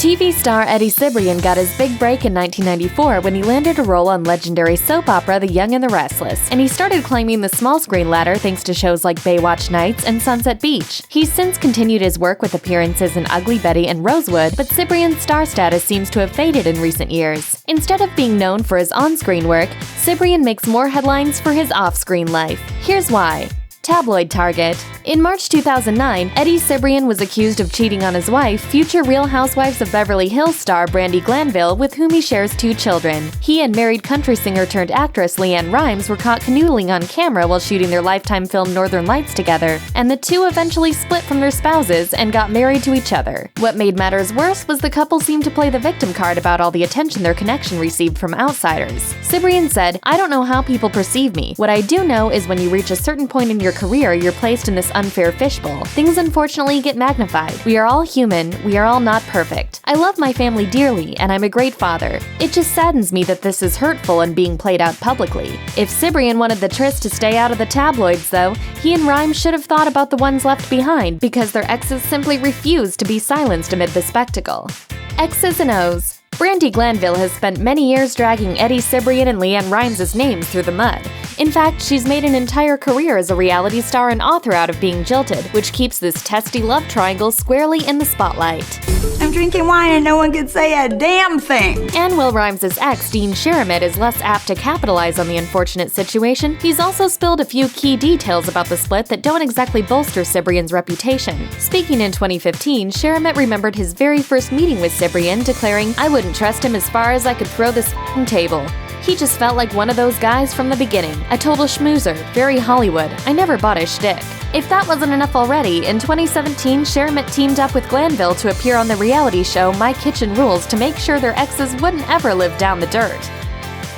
TV star Eddie Cibrian got his big break in 1994 when he landed a role on legendary soap opera The Young and the Restless, and he started climbing the small screen ladder thanks to shows like Baywatch Nights and Sunset Beach. He's since continued his work with appearances in Ugly Betty and Rosewood, but Cibrian's star status seems to have faded in recent years. Instead of being known for his on-screen work, Cibrian makes more headlines for his off-screen life. Here's why. Tabloid target. In March 2009, Eddie Cibrian was accused of cheating on his wife, future Real Housewives of Beverly Hills star Brandi Glanville, with whom he shares 2 children. He and married country singer-turned-actress LeAnn Rimes were caught canoodling on camera while shooting their Lifetime film Northern Lights together, and the two eventually split from their spouses and got married to each other. What made matters worse was the couple seemed to play the victim card about all the attention their connection received from outsiders. Cibrian said, "I don't know how people perceive me. What I do know is when you reach a certain point in your career, you're placed in this unfair fishbowl. Things unfortunately get magnified. We are all human, we are all not perfect. I love my family dearly, and I'm a great father. It just saddens me that this is hurtful and being played out publicly." If Cibrian wanted the tryst to stay out of the tabloids, though, he and Rimes should have thought about the ones left behind, because their exes simply refused to be silenced amid the spectacle. X's and O's. Brandi Glanville has spent many years dragging Eddie Cibrian and LeAnn Rimes' names through the mud. In fact, she's made an entire career as a reality star and author out of being jilted, which keeps this testy love triangle squarely in the spotlight. I'm drinking wine and no one could say a damn thing. And while Rimes' ex, Dean Sherrimet, is less apt to capitalize on the unfortunate situation, he's also spilled a few key details about the split that don't exactly bolster Cibrian's reputation. Speaking in 2015, Sherrimet remembered his very first meeting with Cibrian, declaring, "I wouldn't trust him as far as I could throw this table. He just felt like one of those guys from the beginning. A total schmoozer, very Hollywood. I never bought his shtick." If that wasn't enough already, in 2017, Sherrimet teamed up with Glanville to appear on the reality show My Kitchen Rules to make sure their exes wouldn't ever live down the dirt.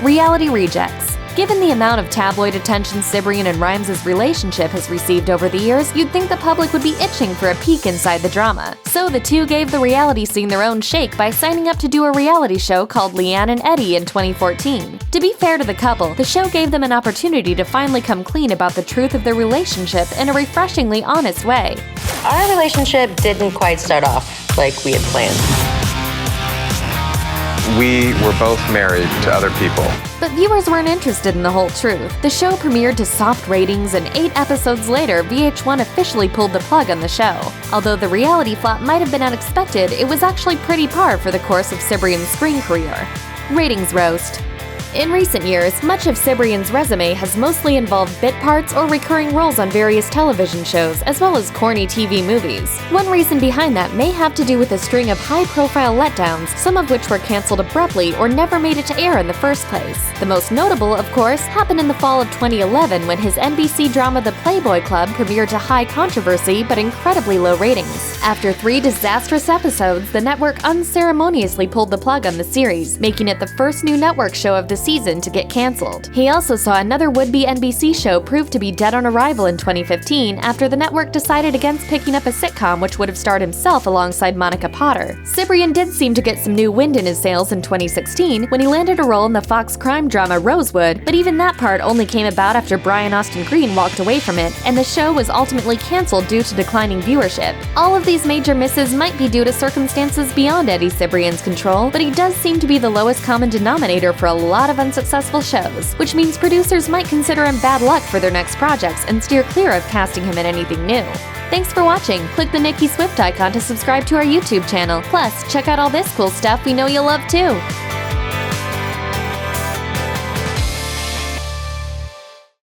Reality rejects. Given the amount of tabloid attention Cibrian and Rimes' relationship has received over the years, you'd think the public would be itching for a peek inside the drama. So the two gave the reality scene their own shake by signing up to do a reality show called LeAnn and Eddie in 2014. To be fair to the couple, the show gave them an opportunity to finally come clean about the truth of their relationship in a refreshingly honest way. Our relationship didn't quite start off like we had planned. We were both married to other people. But viewers weren't interested in the whole truth. The show premiered to soft ratings, and 8 episodes later, VH1 officially pulled the plug on the show. Although the reality flop might have been unexpected, it was actually pretty par for the course of Cibrian's screen career. Ratings roast. In recent years, much of Cibrian's resume has mostly involved bit parts or recurring roles on various television shows, as well as corny TV movies. One reason behind that may have to do with a string of high-profile letdowns, some of which were canceled abruptly or never made it to air in the first place. The most notable, of course, happened in the fall of 2011 when his NBC drama The Playboy Club premiered to high controversy but incredibly low ratings. After 3 disastrous episodes, the network unceremoniously pulled the plug on the series, making it the first new network show of the season to get canceled. He also saw another would-be NBC show prove to be dead on arrival in 2015 after the network decided against picking up a sitcom which would have starred himself alongside Monica Potter. Cibrian did seem to get some new wind in his sails in 2016 when he landed a role in the Fox crime drama Rosewood, but even that part only came about after Brian Austin Green walked away from it, and the show was ultimately canceled due to declining viewership. All of these major misses might be due to circumstances beyond Eddie Cibrian's control, but he does seem to be the lowest common denominator for a lot of unsuccessful shows, which means producers might consider him bad luck for their next projects and steer clear of casting him in anything new. Thanks for watching. Click the Nikki Swift icon to subscribe to our YouTube channel. Plus, check out all this cool stuff we know you'll love too.